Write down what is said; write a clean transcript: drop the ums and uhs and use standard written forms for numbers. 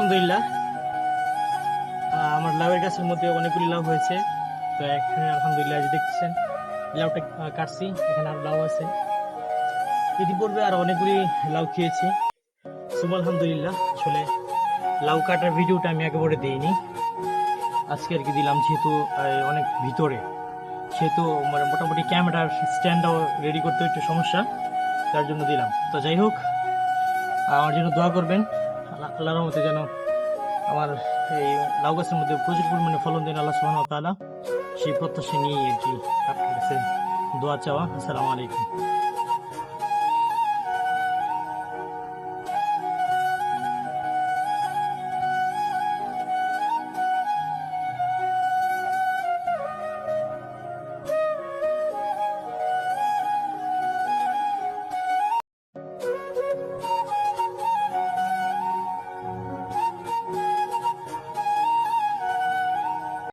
আলহামদুলিল্লাহ আমার লাউয়ের গাছের মধ্যে অনেকগুলি লাউ হয়েছে। তো এখানে আলহামদুলিল্লাহ যে দেখছেন লাউটা কাটছি, এখানে আর লাউ আছে। ইতিপূর্বে আর অনেকগুলি লাউ খেয়েছি। শুভ আলহামদুলিল্লাহ। আসলে লাউ কাটার ভিডিওটা আমি একেবারে দিইনি, আজকে আর কি দিলাম, যেহেতু অনেক ভিতরে, সেহেতু মানে মোটামুটি ক্যামেরার স্ট্যান্ডটাও রেডি করতে একটু সমস্যা, তার জন্য দিলাম। তো যাই হোক, আমার জন্য দোয়া করবেন, আল্লাহর রহমতে যেন আমার এই লাউ গাছের মধ্যে প্রচুর পরিমাণে ফলন দেন আল্লাহ সুবহানাহু ওয়া তাআলা, সেই প্রত্যাশা নিয়েই আর কি আপনার কাছে দোয়া চাওয়া। আসসালামু আলাইকুম।